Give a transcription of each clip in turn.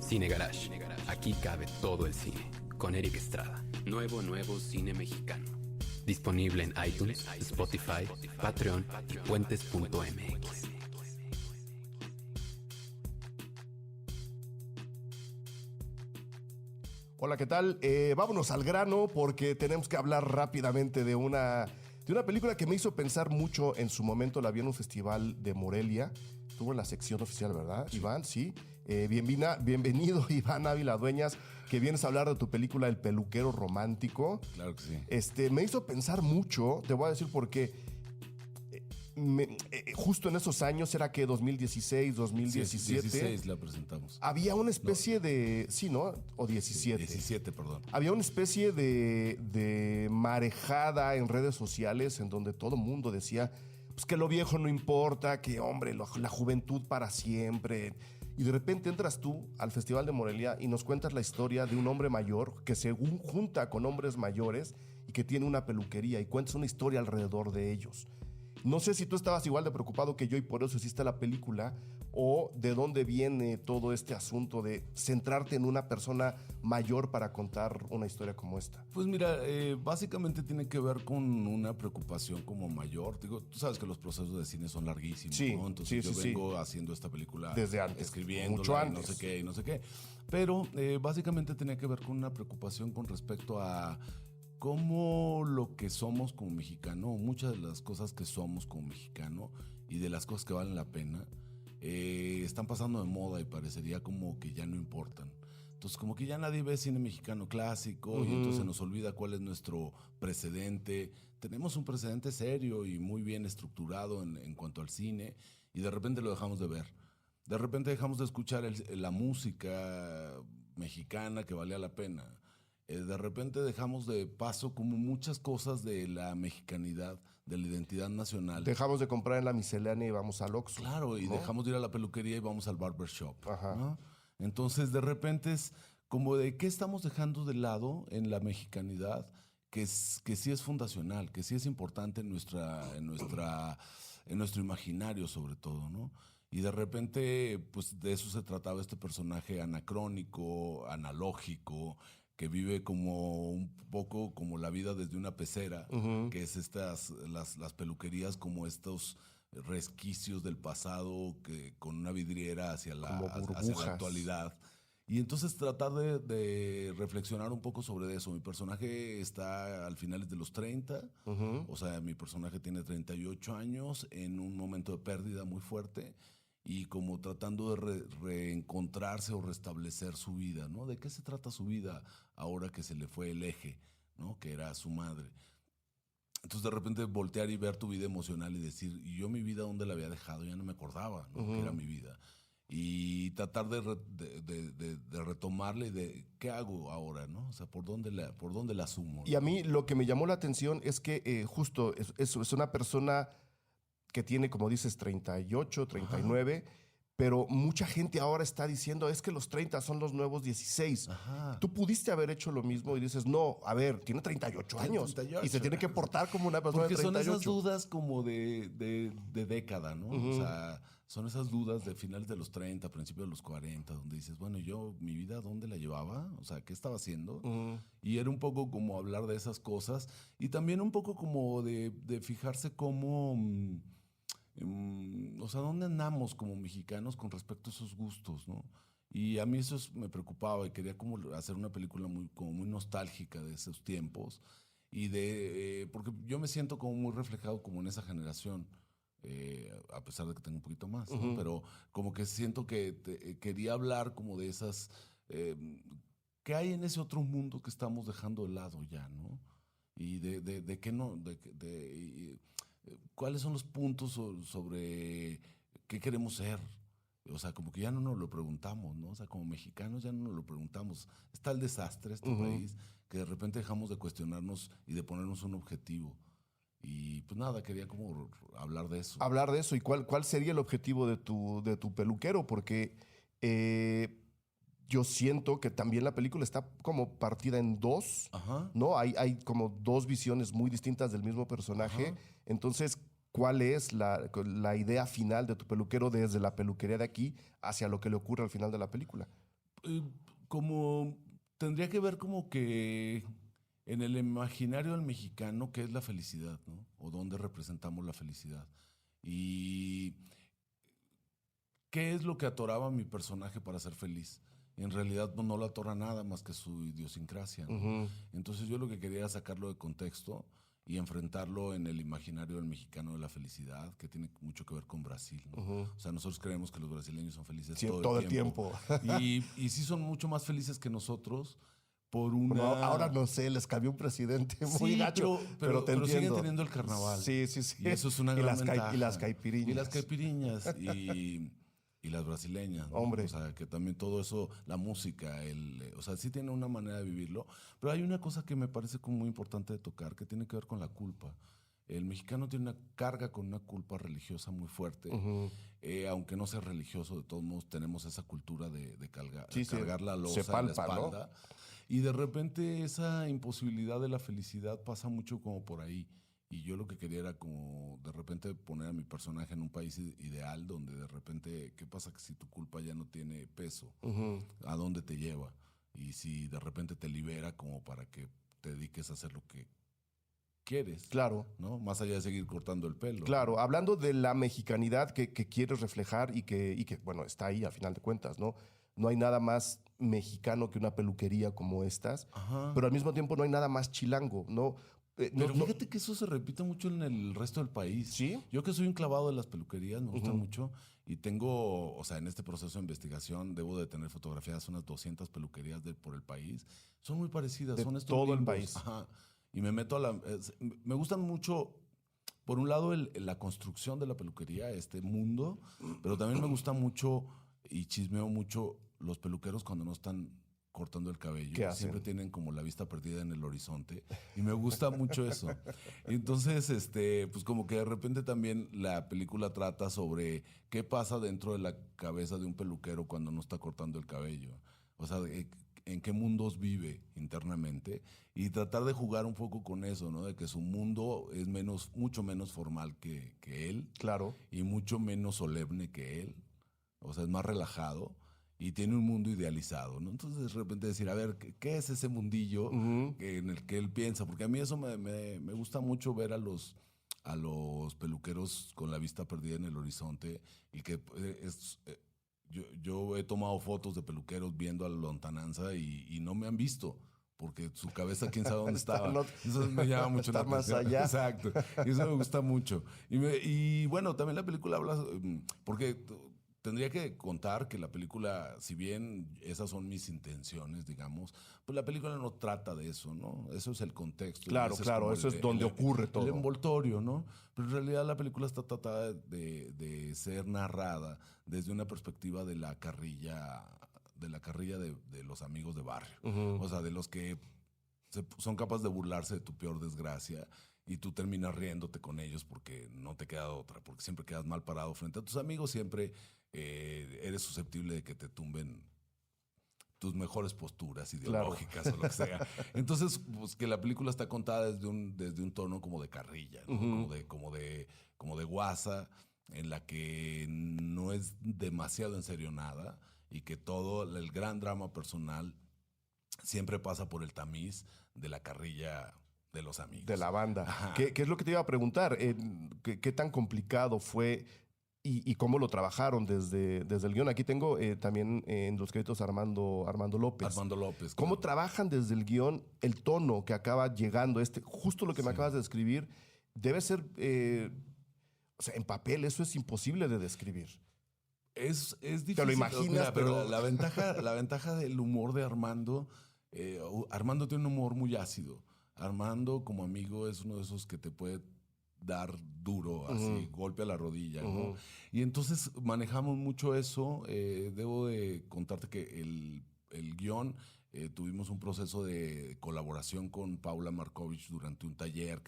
Cine Garage. Aquí cabe todo el cine. Con Eric Estrada. Nuevo cine mexicano. Disponible en iTunes, Spotify, Patreon y puentes.mx. Hola, ¿qué tal? Vámonos al grano porque tenemos que hablar rápidamente de una película que me hizo pensar mucho en su momento. La vi en un festival de Morelia. Estuvo en la sección oficial, ¿verdad, Iván? Sí. Bienvenido, Iván Ávila Dueñas, que vienes a hablar de tu película El peluquero romántico. Claro que sí. Me hizo pensar mucho, te voy a decir por qué. Justo en esos años, era que 2016, 2017. 16 la presentamos. Había una especie de... Sí, ¿no? O 17. 17, perdón. Había una especie de marejada en redes sociales en donde todo mundo decía pues, que lo viejo no importa, que, hombre, la juventud para siempre. Y de repente entras tú al Festival de Morelia y nos cuentas la historia de un hombre mayor que se junta con hombres mayores y que tiene una peluquería y cuentas una historia alrededor de ellos. No sé si tú estabas igual de preocupado que yo y por eso hiciste la película, o de dónde viene todo este asunto de centrarte en una persona mayor para contar una historia como esta. Pues mira, básicamente tiene que ver con una preocupación como mayor. Digo, tú sabes que los procesos de cine son larguísimos, sí, ¿no? Entonces sí, yo vengo haciendo esta película desde antes, escribiéndola, mucho antes. y no sé qué. Pero básicamente tenía que ver con una preocupación con respecto a cómo lo que somos como mexicano, muchas de las cosas que somos como mexicano y de las cosas que valen la pena, están pasando de moda y parecería como que ya no importan. Entonces como que ya nadie ve cine mexicano clásico, y entonces se nos olvida cuál es nuestro precedente. Tenemos un precedente serio y muy bien estructurado en cuanto al cine, y de repente lo dejamos de ver. De repente dejamos de escuchar la música mexicana que valía la pena. De repente dejamos de paso como muchas cosas de la mexicanidad, de la identidad nacional. Dejamos de comprar en la miscelánea y vamos al Oxxo. Claro, y ¿no? dejamos de ir a la peluquería y vamos al barbershop. Ajá. ¿No? Entonces, de repente es como de qué estamos dejando de lado en la mexicanidad, que sí es fundacional, que sí es importante en nuestro imaginario sobre todo, ¿no? Y de repente, pues de eso se trataba este personaje anacrónico, analógico, que vive como un poco como la vida desde una pecera, que es las peluquerías como estos resquicios del pasado que con una vidriera hacia la actualidad. Y entonces tratar de reflexionar un poco sobre eso. Mi personaje está al finales de los 30, o sea, mi personaje tiene 38 años en un momento de pérdida muy fuerte, y como tratando de reencontrarse o restablecer su vida, ¿no? ¿De qué se trata su vida ahora que se le fue el eje, ¿no? Que era su madre. Entonces de repente voltear y ver tu vida emocional y decir, ¿y yo mi vida dónde la había dejado? Ya no me acordaba, ¿no? Que era mi vida. Y tratar de retomarla y de qué hago ahora, ¿no? O sea, ¿por dónde la asumo? Y a mí lo que me llamó la atención es que justo es una persona que tiene, como dices, 38, 39, pero mucha gente ahora está diciendo, es que los 30 son los nuevos 16. Ajá. Tú pudiste haber hecho lo mismo y dices, no, a ver, tiene 38 años 38. y se tiene que portar como una persona Porque de 38. son esas dudas como de década, ¿no? O sea, son esas dudas de finales de los 30, principios de los 40, donde dices, bueno, yo, mi vida, ¿dónde la llevaba? O sea, ¿qué estaba haciendo? Y era un poco como hablar de esas cosas, y también un poco como de fijarse cómo... o sea, ¿dónde andamos como mexicanos con respecto a esos gustos, ¿no? Y a mí eso me preocupaba, y quería como hacer una película como muy nostálgica de esos tiempos, y porque yo me siento como muy reflejado como en esa generación, a pesar de que tengo un poquito más, ¿no? Pero como que siento que quería hablar como de esas, ¿qué hay en ese otro mundo que estamos dejando de lado ya, ¿no? Y de qué no, ¿cuáles son los puntos sobre qué queremos ser? O sea, como que ya no nos lo preguntamos, ¿no? O sea, como mexicanos ya no nos lo preguntamos. Está el desastre este país, que de repente dejamos de cuestionarnos y de ponernos un objetivo. Y pues nada, quería como hablar de eso. Hablar de eso. ¿Y cuál sería el objetivo de tu peluquero? Porque yo siento que también la película está como partida en dos, Ajá. ¿no? Hay como dos visiones muy distintas del mismo personaje. Ajá. Entonces, ¿cuál es la idea final de tu peluquero desde la peluquería de aquí hacia lo que le ocurre al final de la película? Como tendría que ver como que en el imaginario del mexicano, ¿qué es la felicidad, no? O dónde representamos la felicidad. Y qué es lo que atoraba a mi personaje para ser feliz. En realidad pues, no lo atora nada más que su idiosincrasia, ¿no? Ujú. Entonces yo lo que quería era sacarlo de contexto y enfrentarlo en el imaginario del mexicano de la felicidad, que tiene mucho que ver con Brasil, ¿no? Ujú. O sea, nosotros creemos que los brasileños son felices Sí, todo el tiempo. tiempo. Y sí son mucho más felices que nosotros por No, una... ahora no sé, les cambió un presidente muy Sí, gacho, pero te siguen entiendo. teniendo el carnaval. Sí, sí, sí. Y eso es una Y gran las ventaja. y las caipiriñas. Y las caipiriñas y las brasileñas, ¿no? Hombre. O sea, que también todo eso, la música, o sea, sí tiene una manera de vivirlo. Pero hay una cosa que me parece como muy importante de tocar, que tiene que ver con la culpa. El mexicano tiene una carga con una culpa religiosa muy fuerte. Ujú. Aunque no sea religioso, de todos modos tenemos esa cultura de Sí, cargar la se losa en palpa, la ¿no? espalda. Y de repente esa imposibilidad de la felicidad pasa mucho como por ahí. Y yo lo que quería era como de repente poner a mi personaje en un país ideal donde de repente, ¿qué pasa que si tu culpa ya no tiene peso? Ujú. ¿A dónde te lleva? Y si de repente te libera como para que te dediques a hacer lo que quieres, Claro. ¿no? Más allá de seguir cortando el pelo. Claro, hablando de la mexicanidad que quieres reflejar y que, bueno, está ahí a final de cuentas, ¿no? No hay nada más mexicano que una peluquería como estas, Ajá. pero al mismo tiempo no hay nada más chilango, ¿no? Pero fíjate que eso se repite mucho en el resto del país. ¿Sí? Yo que soy un clavado de las peluquerías, me gustan mucho. Y tengo, o sea, en este proceso de investigación debo de tener fotografiadas unas 200 peluquerías por el país. Son muy parecidas, De son estos todo el limbos. país. Ajá. Y me meto me gustan mucho, por un lado, la construcción de la peluquería, este mundo, pero también me gusta mucho y chismeo mucho los peluqueros cuando no están cortando el cabello. ¿Qué hacen? Siempre tienen como la vista perdida en el horizonte y me gusta mucho eso. Entonces, pues como que de repente también la película trata sobre qué pasa dentro de la cabeza de un peluquero cuando no está cortando el cabello. O sea, en qué mundos vive internamente y tratar de jugar un poco con eso, ¿no? De que su mundo es mucho menos formal que él Claro. y mucho menos solemne que él. O sea, es más relajado y tiene un mundo idealizado, ¿no? Entonces, de repente decir, a ver, ¿qué es ese mundillo Ujú. en el que él piensa? Porque a mí eso me gusta mucho ver a los peluqueros con la vista perdida en el horizonte y que yo he tomado fotos de peluqueros viendo a la lontananza y no me han visto. Porque su cabeza, quién sabe dónde estaba. Eso me llama mucho la Está más atención. allá. Exacto. Y eso me gusta mucho. Y bueno, también la película habla, porque tendría que contar que la película, si bien esas son mis intenciones, digamos, pues la película no trata de eso, ¿no? Eso es el contexto. Claro, Ese claro, como eso es donde ocurre todo. El envoltorio, ¿no? Pero en realidad la película está tratada de ser narrada desde una perspectiva de la carrilla de los amigos de barrio. Ujú. O sea, de los que son capaces de burlarse de tu peor desgracia y tú terminas riéndote con ellos porque no te queda otra, porque siempre quedas mal parado frente a tus amigos, siempre eres susceptible de que te tumben tus mejores posturas ideológicas o lo que sea. Entonces, pues que la película está contada desde un tono como de carrilla, ¿no? Como de guasa, en la que no es demasiado en serio nada y que todo el gran drama personal siempre pasa por el tamiz de la carrilla de los amigos. De la banda. Ajá. ¿Qué es lo que te iba a preguntar? ¿Qué tan complicado fue y cómo lo trabajaron desde el guión? Aquí tengo también en los créditos Armando López. Armando López. ¿Cómo claro. trabajan desde el guión el tono que acaba llegando? Justo lo que me Sí. acabas de describir, debe ser, o sea, en papel eso es imposible de describir. Es difícil. Te lo imaginas, pero- la ventaja del humor de Armando, Armando tiene un humor muy ácido. Armando como amigo es uno de esos que te puede dar duro, así, golpe a la rodilla, ¿no? Ujú. Y entonces manejamos mucho eso. Debo de contarte que el guión, tuvimos un proceso de colaboración con Paula Markovich durante un taller,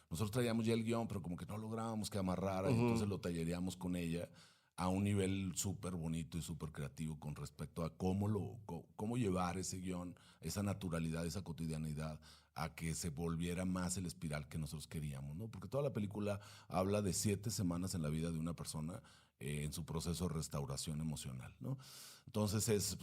nosotros traíamos ya el guión, pero como que no lográbamos que amarrara, y entonces lo tallereamos con ella a un nivel súper bonito y súper creativo con respecto a cómo llevar ese guión, esa naturalidad, esa cotidianidad a que se volviera más el espiral que nosotros queríamos, ¿no? Porque toda la película habla de 7 semanas en la vida de una persona en su proceso de restauración emocional, ¿no? Entonces,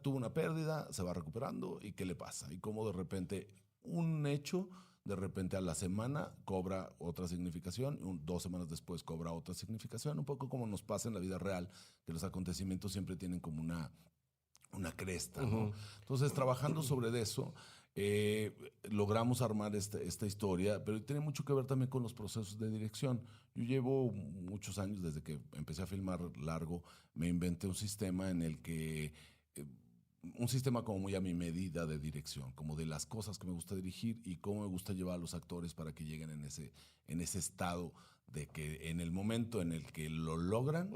tuvo una pérdida, se va recuperando, ¿y qué le pasa? Y cómo de repente un hecho, de repente a la semana cobra otra significación, 2 semanas después cobra otra significación, un poco como nos pasa en la vida real, que los acontecimientos siempre tienen como una cresta, ¿no? Entonces, trabajando sobre eso, logramos armar esta historia, pero tiene mucho que ver también con los procesos de dirección. Yo llevo muchos años, desde que empecé a filmar largo, me inventé un sistema en el que, un sistema como muy a mi medida de dirección, como de las cosas que me gusta dirigir y cómo me gusta llevar a los actores para que lleguen en ese estado de que en el momento en el que lo logran,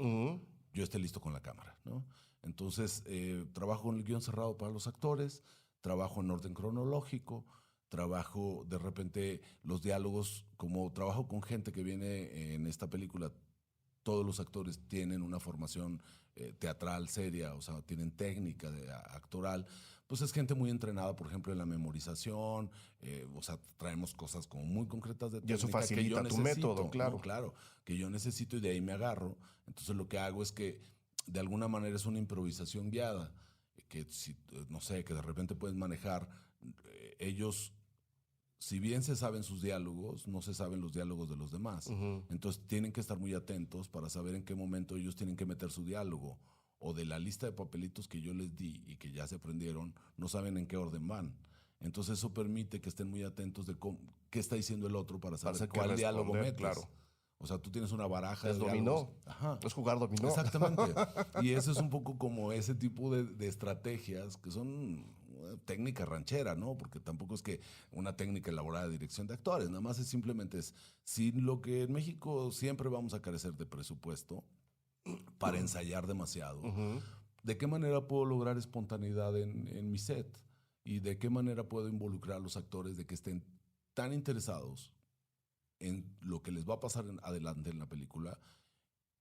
yo esté listo con la cámara, ¿no? Entonces, trabajo en el guión cerrado para los actores, trabajo en orden cronológico, trabajo de repente los diálogos, como trabajo con gente que viene en esta película, todos los actores tienen una formación teatral seria, o sea, tienen técnica actoral, pues es gente muy entrenada, por ejemplo, en la memorización, o sea, traemos cosas como muy concretas de técnica. Y eso facilita tu método, claro. ¿no? Claro, que yo necesito y de ahí me agarro. Entonces lo que hago es que de alguna manera es una improvisación guiada, que no sé, que de repente puedes manejar. Ellos, si bien se saben sus diálogos, no se saben los diálogos de los demás. Entonces tienen que estar muy atentos para saber en qué momento ellos tienen que meter su diálogo. O de la lista de papelitos que yo les di y que ya se aprendieron, no saben en qué orden van. Entonces eso permite que estén muy atentos de qué está diciendo el otro para saber cuál diálogo metes. Claro. O sea, tú tienes una baraja de dominó. Ajá. Es jugar dominó. Exactamente. Y eso es un poco como ese tipo de estrategias que son técnica ranchera, ¿no? Porque tampoco es que una técnica elaborada de dirección de actores, nada más simplemente si lo que en México siempre vamos a carecer de presupuesto para ensayar demasiado, ¿de qué manera puedo lograr espontaneidad en mi set? ¿Y de qué manera puedo involucrar a los actores de que estén tan interesados en lo que les va a pasar adelante en la película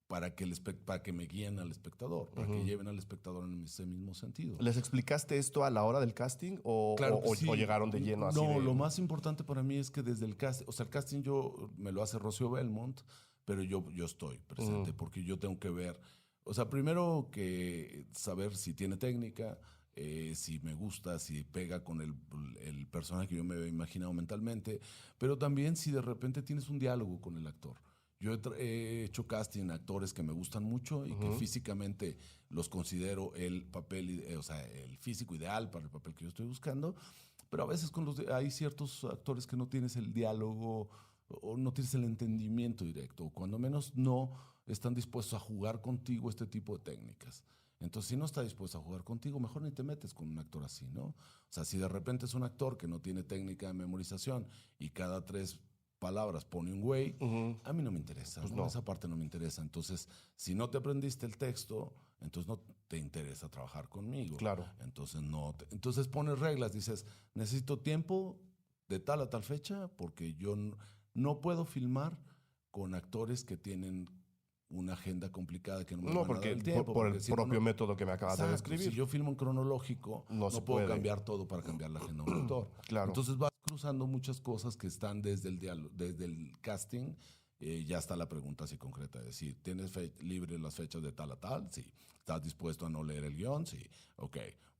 para que me guíen al espectador, para que lleven al espectador en ese mismo sentido? ¿Les explicaste esto a la hora del casting claro sí. o llegaron de lleno así? No, lo más importante para mí es que desde el casting, o sea, el casting me lo hace Rocío Belmont, pero yo estoy presente porque yo tengo que ver, o sea, primero que saber si tiene técnica, si me gusta, si pega con el personaje que yo me he imaginado mentalmente, pero también si de repente tienes un diálogo con el actor. Yo he hecho casting actores que me gustan mucho y que físicamente los considero el papel, o sea, el físico ideal para el papel que yo estoy buscando, pero a veces hay ciertos actores que no tienes el diálogo o no tienes el entendimiento directo, o cuando menos no están dispuestos a jugar contigo este tipo de técnicas. Entonces, si no está dispuesto a jugar contigo, mejor ni te metes con un actor así, ¿no? O sea, si de repente es un actor que no tiene técnica de memorización y cada 3 palabras pone un güey, a mí no me interesa, pues ¿no? Esa parte no me interesa. Entonces, si no te aprendiste el texto, entonces no te interesa trabajar conmigo. Claro. Entonces, entonces pones reglas, dices, necesito tiempo de tal a tal fecha porque yo no puedo filmar con actores que tienen una agenda complicada que no me van a dar el tiempo. Por el propio método que me acabas de describir. Si yo filmo en cronológico, no puedo cambiar todo para cambiar la agenda de un actor. Claro. Entonces vas cruzando muchas cosas que están desde el casting, ya está la pregunta así concreta, es decir, ¿tienes libre las fechas de tal a tal? Sí. ¿Estás dispuesto a no leer el guión? Sí. Ok.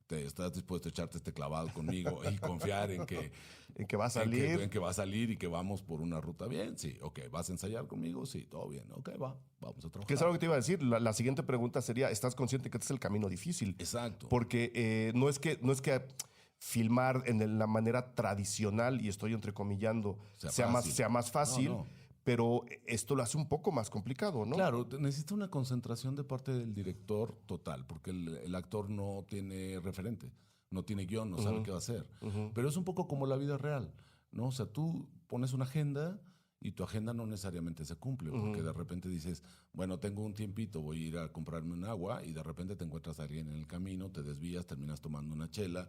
¿Estás dispuesto a echarte este clavado conmigo y confiar en que va a salir? En que va a salir y que vamos por una ruta bien? Sí. Ok. ¿Vas a ensayar conmigo? Sí. Todo bien. Ok, vamos a trabajar. Que es algo que te iba a decir. La siguiente pregunta sería, ¿estás consciente que este es el camino difícil? Exacto. Porque no es que filmar en la manera tradicional, y estoy entrecomillando, sea más fácil. No. Pero esto lo hace un poco más complicado, ¿no? Claro, necesita una concentración de parte del director total, porque el actor no tiene referente, no tiene guión, no sabe qué va a hacer. Pero es un poco como la vida real, ¿no? O sea, tú pones una agenda y tu agenda no necesariamente se cumple, porque de repente dices, bueno, tengo un tiempito, voy a ir a comprarme un agua, y de repente te encuentras a alguien en el camino, te desvías, terminas tomando una chela,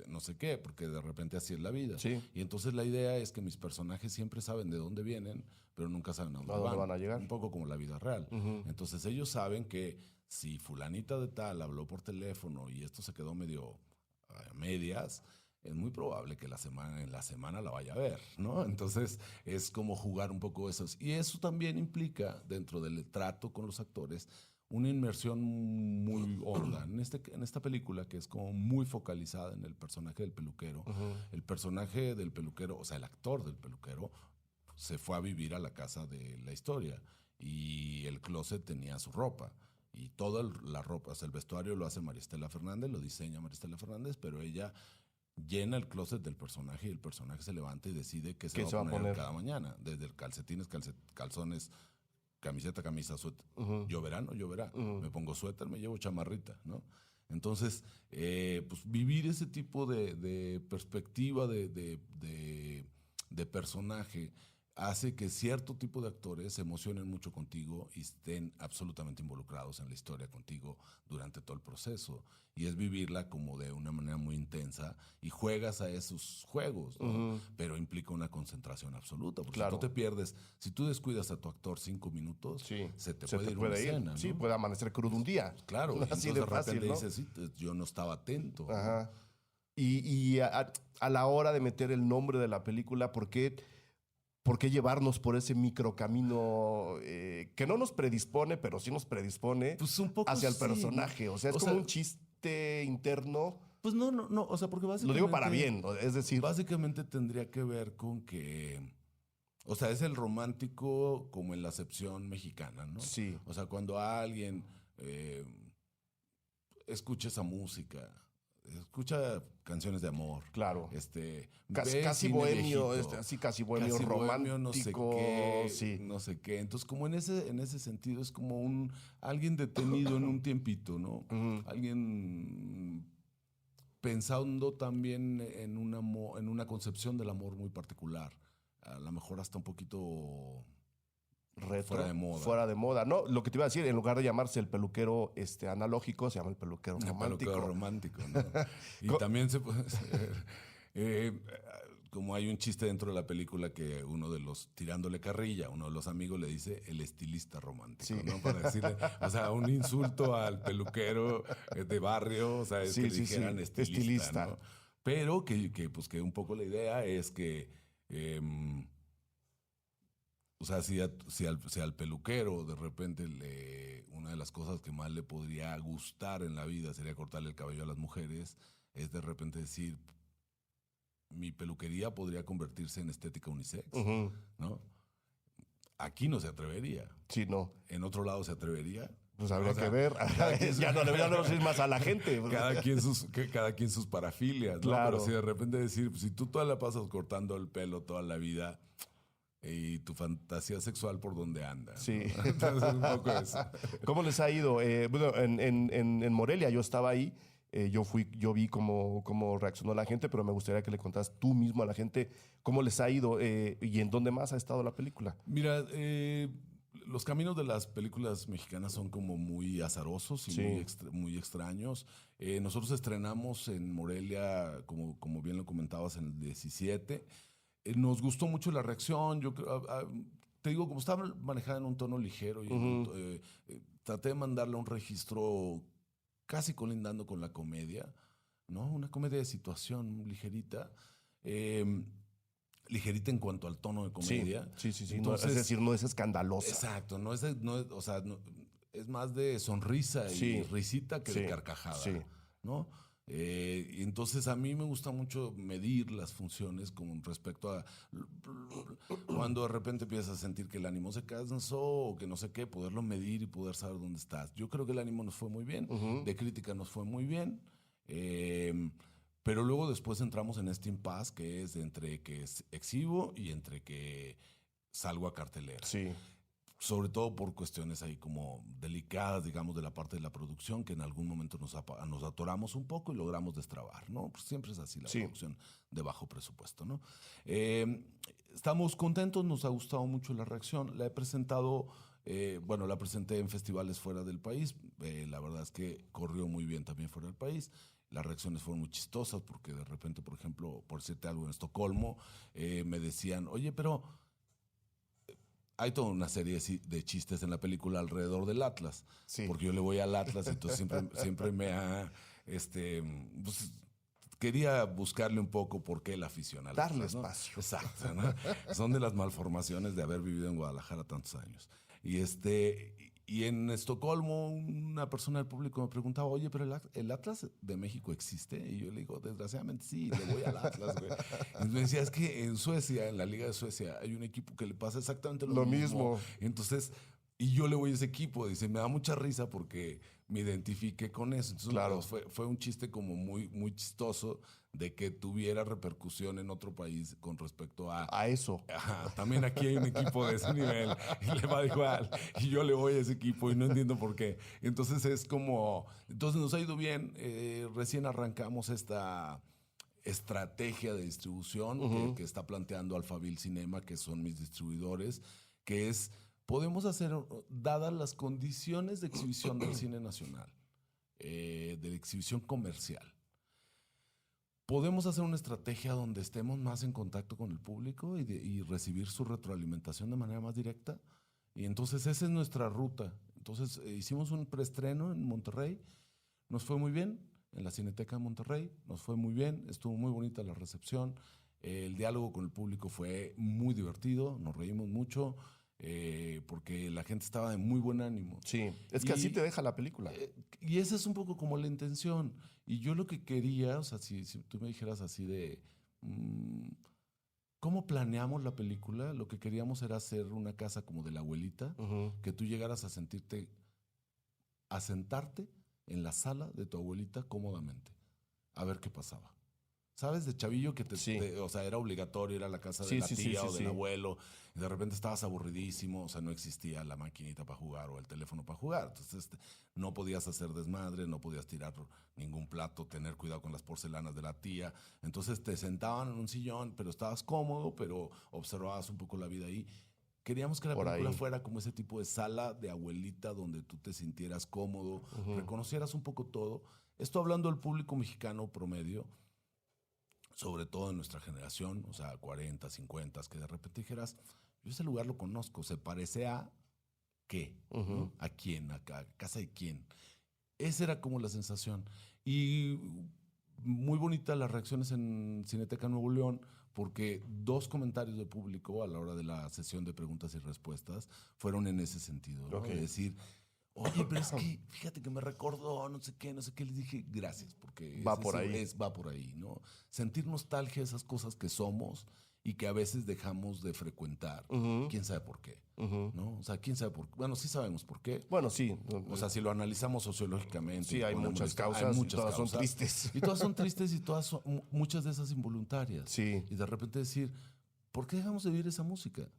no sé qué, porque de repente así es la vida. Sí. Y entonces la idea es que mis personajes siempre saben de dónde vienen, pero nunca saben a dónde van a llegar. Un poco como la vida real. Entonces ellos saben que si fulanita de tal habló por teléfono y esto se quedó medio a medias, es muy probable que en la semana la vaya a ver, ¿no? Entonces es como jugar un poco esos. Y eso también implica, dentro del trato con los actores, una inmersión muy honda. En esta película, que es como muy focalizada en el personaje del peluquero, el personaje del peluquero, o sea, el actor del peluquero, se fue a vivir a la casa de la historia y el closet tenía su ropa. Y toda la ropa, o sea, el vestuario lo hace Maristela Fernández, lo diseña Maristela Fernández, pero ella llena el closet del personaje y el personaje se levanta y decide qué se va a poner cada mañana. Desde el calcetines, calzones, camiseta, camisa, suéter. ¿Lloverá? No lloverá. Me pongo suéter, me llevo chamarrita, ¿no? Entonces, pues vivir ese tipo de perspectiva de personaje hace que cierto tipo de actores se emocionen mucho contigo y estén absolutamente involucrados en la historia contigo durante todo el proceso. Y es vivirla como de una manera muy intensa y juegas a esos juegos, ¿no? Pero implica una concentración absoluta. Porque si tú te pierdes, si tú descuidas a tu actor 5 minutos, se te puede ir una escena, ¿no? Sí, puede amanecer crudo un día. Claro, y así entonces de de fácil, repente ¿no? dices, sí, yo no estaba atento. Ajá. ¿No? Y a la hora de meter el nombre de la película, ¿por qué llevarnos por ese microcamino que no nos predispone, pero sí nos predispone Pues un poco hacia el sí, personaje? ¿no? O sea, es como un chiste interno. Pues no, o sea, porque básicamente... Lo digo para bien, ¿no? Es decir... Básicamente tendría que ver con que... O sea, es el romántico como en la acepción mexicana, ¿no? Sí. O sea, cuando alguien escucha esa música, escucha canciones de amor. Claro. Ve Casi cine bohemio, viejito, así casi bohemio romántico. no sé qué, sí. no sé qué. Entonces, como en ese sentido, es como alguien detenido en un tiempito, ¿no? Alguien pensando también en una concepción del amor muy particular. A lo mejor hasta un poquito Retro, fuera de moda. Fuera de moda. No, lo que te iba a decir, en lugar de llamarse el peluquero analógico, se llama el peluquero romántico. El peluquero romántico, ¿no? Y también se puede hacer, como hay un chiste dentro de la película que uno de los, tirándole carrilla, uno de los amigos le dice el estilista romántico, Sí. ¿no? Para decirle, o sea, un insulto al peluquero de barrio, o sea, es que dijeran estilista, ¿no? Pero pues que un poco la idea es que o sea, si al peluquero de repente una de las cosas que más le podría gustar en la vida sería cortarle el cabello a las mujeres, es de repente decir, mi peluquería podría convertirse en estética unisex, ¿no? Aquí no se atrevería. Sí, no. ¿En otro lado se atrevería? Pues habría que ver. Ya no le voy a decir más a la gente. Cada quien sus parafilias, ¿no? Claro. Pero si de repente decir, si tú toda la pasas cortando el pelo toda la vida y tu fantasía sexual por dónde anda, ¿no? Sí. Entonces un poco eso. ¿Cómo les ha ido? Bueno, en Morelia yo estaba ahí. Yo vi cómo reaccionó la gente, pero me gustaría que le contaras tú mismo a la gente cómo les ha ido y en dónde más ha estado la película. Mira, los caminos de las películas mexicanas son como muy azarosos y Sí. muy extraños. Nosotros estrenamos en Morelia, como bien lo comentabas, en el 17. Nos gustó mucho la reacción. Yo creo, te digo, como estaba manejada en un tono ligero, y traté de mandarle un registro casi colindando con la comedia, ¿no? Una comedia de situación ligerita. Ligerita en cuanto al tono de comedia. Sí. Entonces, es decir, no es escandalosa. Exacto, o sea, es más de sonrisa y risita que de carcajada, ¿no? Entonces a mí me gusta mucho medir las funciones con respecto a cuando de repente empiezas a sentir que el ánimo se cansó o que no sé qué, poderlo medir y poder saber dónde estás. Yo creo que el ánimo nos fue muy bien, de crítica nos fue muy bien, pero luego después entramos en este impasse que es entre que exhibo y entre que salgo a cartelera. Sí. Sobre todo por cuestiones ahí como delicadas, digamos, de la parte de la producción, que en algún momento nos atoramos un poco y logramos destrabar, ¿no? Pues siempre es así la producción de bajo presupuesto, ¿no? Estamos contentos, nos ha gustado mucho la reacción. La he presentado, la presenté en festivales fuera del país. La verdad es que corrió muy bien también fuera del país. Las reacciones fueron muy chistosas porque de repente, por ejemplo, por decirte algo, en Estocolmo, me decían, oye, pero hay toda una serie de chistes en la película alrededor del Atlas. Sí. Porque yo le voy al Atlas, entonces siempre me ha... pues, quería buscarle un poco por qué la afición al Darle Atlas, ¿no? espacio. Exacto, ¿no? Son de las malformaciones de haber vivido en Guadalajara tantos años. Y en Estocolmo una persona del público me preguntaba, oye, pero el Atlas de México existe. Y yo le digo, desgraciadamente sí, le voy al Atlas, güey. Y me decía, es que en Suecia, en la Liga de Suecia, hay un equipo que le pasa exactamente lo mismo. Entonces, y yo le voy a ese equipo. Dice, me da mucha risa porque me identifiqué con eso. Entonces, Claro. fue un chiste como muy, muy chistoso de que tuviera repercusión en otro país con respecto A eso. Ajá, también aquí hay un equipo de ese nivel y le va igual. Y yo le voy a ese equipo y no entiendo por qué. Entonces es como, entonces nos ha ido bien. Recién arrancamos esta estrategia de distribución que está planteando Alphaville Cinema, que son mis distribuidores, que es, podemos hacer, dadas las condiciones de exhibición del cine nacional, de la exhibición comercial, podemos hacer una estrategia donde estemos más en contacto con el público y recibir su retroalimentación de manera más directa. Y entonces esa es nuestra ruta. Entonces hicimos un preestreno en Monterrey, nos fue muy bien, en la Cineteca de Monterrey, nos fue muy bien, estuvo muy bonita la recepción, el diálogo con el público fue muy divertido, nos reímos mucho, porque la gente estaba de muy buen ánimo. Sí, es que así te deja la película. Y esa es un poco como la intención. Y yo lo que quería, o sea, si tú me dijeras así de cómo planeamos la película, lo que queríamos era hacer una casa como de la abuelita, que tú llegaras a sentarte en la sala de tu abuelita cómodamente, a ver qué pasaba. ¿Sabes? De chavillo que o sea, era obligatorio ir a la casa de la tía o del abuelo, y de repente estabas aburridísimo, o sea, no existía la maquinita para jugar o el teléfono para jugar. Entonces, no podías hacer desmadre, no podías tirar ningún plato, tener cuidado con las porcelanas de la tía. Entonces, te sentaban en un sillón, pero estabas cómodo, pero observabas un poco la vida ahí. Queríamos que la película fuera como ese tipo de sala de abuelita donde tú te sintieras cómodo, reconocieras un poco todo. Esto hablando del público mexicano promedio, sobre todo en nuestra generación, o sea, 40, 50, que de repente dijeras, yo ese lugar lo conozco, se parece a qué, ¿no? ¿A quién? ¿A casa de quién? Esa era como la sensación. Y muy bonitas las reacciones en Cineteca Nuevo León, porque 2 comentarios de público a la hora de la sesión de preguntas y respuestas fueron en ese sentido, ¿no? De decir, oye, pero es que fíjate que me recordó, no sé qué. Les dije, gracias, porque va por ahí, ¿no? Sentir nostalgia de esas cosas que somos y que a veces dejamos de frecuentar. ¿Quién sabe por qué? ¿No? O sea, ¿quién sabe por qué? Bueno, sí sabemos por qué. Bueno, sí. O sea, si lo analizamos sociológicamente. Sí, hay muchas causas, y todas son tristes. Y todas son tristes y todas son, muchas de esas involuntarias. Sí. Y de repente decir, ¿por qué dejamos de vivir esa música?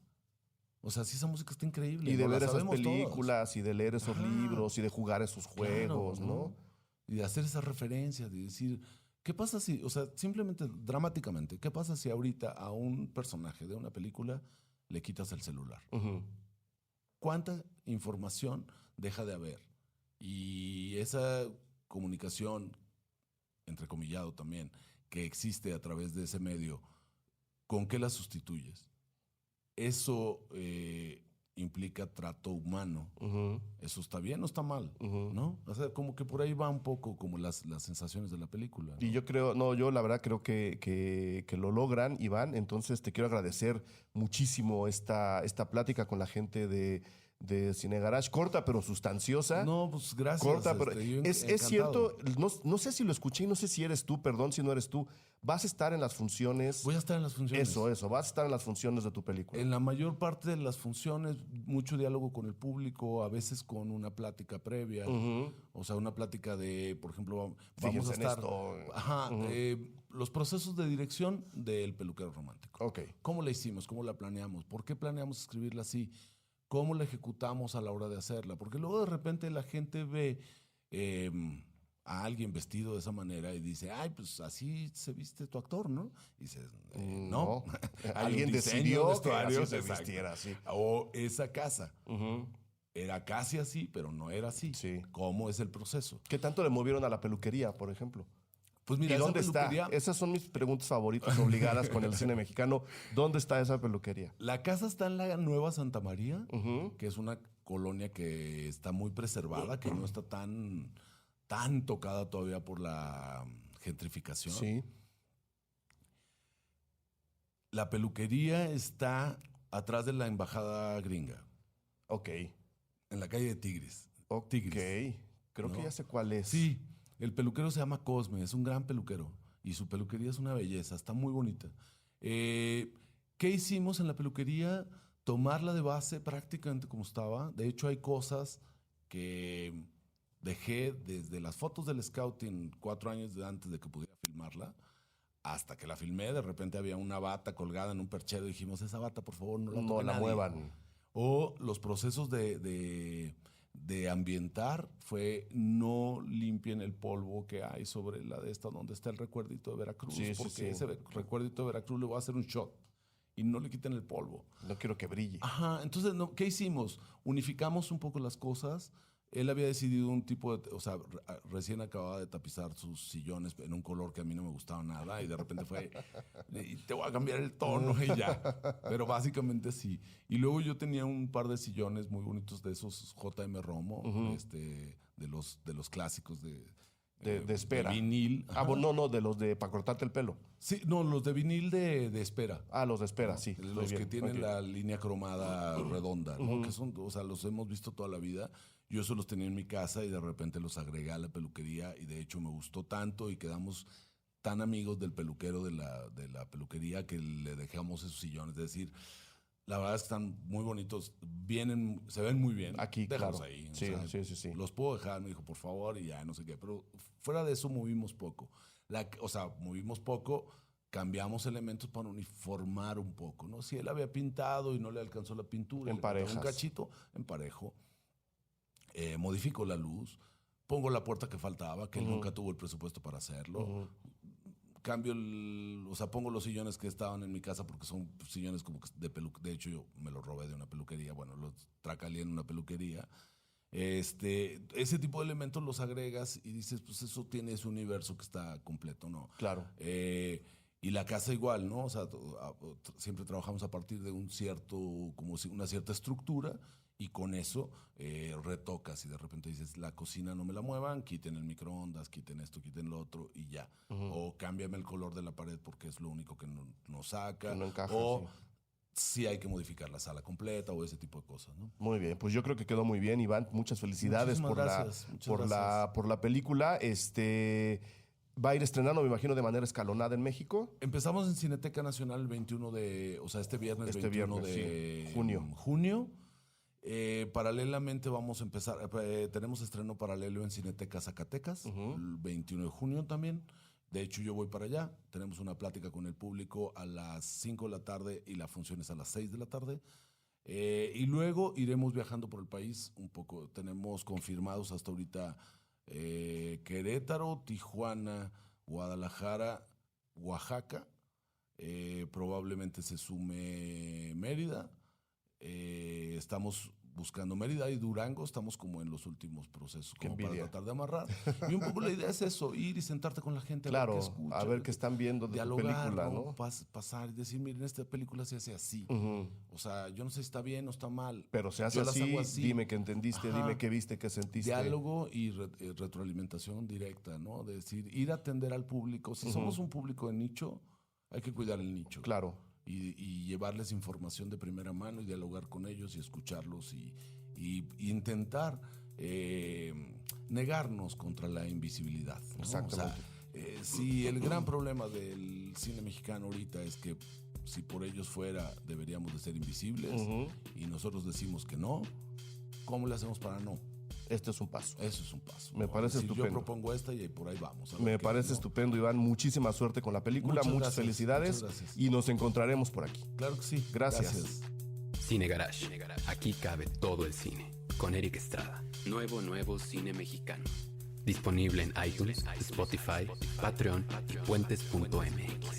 O sea, sí, esa música está increíble. Y de ver esas películas, y de leer esos libros, y de jugar esos juegos, claro, ¿no? Y de hacer esas referencias, de decir, ¿qué pasa si, o sea, simplemente, dramáticamente, qué pasa si ahorita a un personaje de una película le quitas el celular? ¿Cuánta información deja de haber? Y esa comunicación, entrecomillado también, que existe a través de ese medio, ¿con qué la sustituyes? Eso implica trato humano. ¿Eso está bien o está mal? ¿No? O sea, como que por ahí va un poco como las sensaciones de la película, ¿no? Y yo la verdad creo que lo logran, Iván. Entonces te quiero agradecer muchísimo esta plática con la gente de Cine Garage. Corta pero sustanciosa. No, pues gracias. Corta, pero es cierto, no sé si lo escuché y no sé si eres tú, perdón si no eres tú. ¿Vas a estar en las funciones? Voy a estar en las funciones. Eso, vas a estar en las funciones de tu película. En la mayor parte de las funciones, mucho diálogo con el público, a veces con una plática previa. O sea, una plática de, por ejemplo, vamos a estar... los procesos de dirección del Peluquero Romántico. Okay. ¿Cómo la hicimos? ¿Cómo la planeamos? ¿Por qué planeamos escribirla así? ¿Cómo la ejecutamos a la hora de hacerla? Porque luego de repente la gente ve a alguien vestido de esa manera y dice, ay, pues así se viste tu actor, ¿no? Y dices, no. Alguien decidió que así se vistiera así. O esa casa. Era casi así, pero no era así. Sí. ¿Cómo es el proceso? ¿Qué tanto le movieron a la peluquería, por ejemplo? Pues mira, ¿y dónde está? Esas son mis preguntas favoritas obligadas con el cine mexicano. ¿Dónde está esa peluquería? La casa está en la Nueva Santa María, que es una colonia que está muy preservada, que no está tan tocada todavía por la gentrificación. Sí. La peluquería está atrás de la embajada gringa, Ok. en la calle de Tigres. Ok. Tigres, Creo ¿no? que ya sé cuál es. Sí, el peluquero se llama Cosme, es un gran peluquero y su peluquería es una belleza, está muy bonita. ¿Qué hicimos en la peluquería? Tomarla de base prácticamente como estaba. De hecho, hay cosas que dejé desde las fotos del scouting 4 años antes de que pudiera filmarla, hasta que la filmé. De repente había una bata colgada en un perchero y dijimos, esa bata por favor no la No toque la nadie. muevan. O los procesos de ambientar fue no limpien el polvo que hay sobre la de esta donde está el recuerdito de Veracruz, Sí, sí, porque sí. ese recuerdito de Veracruz le voy a hacer un shot y no le quiten el polvo. No quiero que brille. Ajá, entonces, ¿qué hicimos? Unificamos un poco las cosas. Él había decidido un tipo de, o sea, recién acababa de tapizar sus sillones en un color que a mí no me gustaba nada y de repente fue, y te voy a cambiar el tono y ya. Pero básicamente sí. Y luego yo tenía un par de sillones muy bonitos de esos J.M. Romo, de los clásicos De espera. de vinil. Ah, Ajá. bueno, no, de los de para cortarte el pelo. Sí, no, los de vinil de espera. Ah, los de espera, sí. estoy Los que bien. tienen Ok. la línea cromada redonda, ¿no? Que son, o sea, los hemos visto toda la vida. Yo eso los tenía en mi casa y de repente los agregué a la peluquería y de hecho me gustó tanto y quedamos tan amigos del peluquero de la peluquería que le dejamos esos sillones. Es decir, la verdad es que están muy bonitos, se ven muy bien. Aquí, Déjalos claro. ahí. Sí, sí. Los puedo dejar, me dijo, por favor, y ya, no sé qué. Pero fuera de eso movimos poco. Movimos poco, cambiamos elementos para uniformar un poco, ¿no? Si él había pintado y no le alcanzó la pintura, le faltaba un Emparejas. cachito, emparejo. Modifico la luz, pongo la puerta que faltaba, que él nunca tuvo el presupuesto para hacerlo. Cambio pongo los sillones que estaban en mi casa porque son sillones como que de hecho yo me los robé de una peluquería, bueno, los tracaleé en una peluquería. Ese tipo de elementos los agregas y dices, pues eso tiene ese universo que está completo, ¿no? Claro. Y la casa igual, ¿no? O sea, siempre trabajamos a partir de una cierta estructura y con eso retocas y de repente dices, la cocina no me la muevan, quiten el microondas, quiten esto, quiten lo otro y ya. O cámbiame el color de la pared porque es lo único que no saca. Que no encaja, o sí. si hay que modificar la sala completa o ese tipo de cosas, ¿no? Muy bien, pues yo creo que quedó muy bien, Iván. Muchas felicidades Muchísimas gracias, muchas gracias. por la película. Va a ir estrenando, me imagino, de manera escalonada en México. Empezamos en Cineteca Nacional el 21 este viernes 21 de sí, junio. Paralelamente vamos a empezar, tenemos estreno paralelo en Cineteca Zacatecas, el 21 de junio también. De hecho, yo voy para allá. Tenemos una plática con el público a las 5 de la tarde y la función es a las 6 de la tarde. Y luego iremos viajando por el país un poco. Tenemos confirmados hasta ahorita Querétaro, Tijuana, Guadalajara, Oaxaca. Probablemente se sume Mérida. Estamos buscando Mérida y Durango, estamos como en los últimos procesos, como para tratar de amarrar. Y un poco la idea es eso, ir y sentarte con la gente, claro, a ver qué escuchan, a ver qué están viendo de dialogar, tu película, ¿no? Pasar y decir, miren, esta película se hace así. O sea, yo no sé si está bien o está mal. Pero se hace yo las hago así. Dime qué entendiste, dime qué viste, qué sentiste. Diálogo y retroalimentación directa, ¿no? De decir, ir a atender al público. Si somos un público de nicho, hay que cuidar el nicho. Claro. Y llevarles información de primera mano y dialogar con ellos y escucharlos y intentar negarnos contra la invisibilidad, ¿no? Exactamente. O sea, si el gran problema del cine mexicano ahorita es que si por ellos fuera deberíamos de ser invisibles y nosotros decimos que no, ¿cómo le hacemos para no? Este es un paso. Eso es un paso. Me parece estupendo. Yo propongo esta y por ahí vamos. Me parece estupendo, Iván. Muchísima suerte con la película. Muchas felicidades. Muchas gracias. Y nos encontraremos por aquí. Claro que sí. Gracias. Cine Garage. Aquí cabe todo el cine. Con Eric Estrada. Nuevo cine mexicano. Disponible en iTunes, Spotify, Patreon y puentes.mx.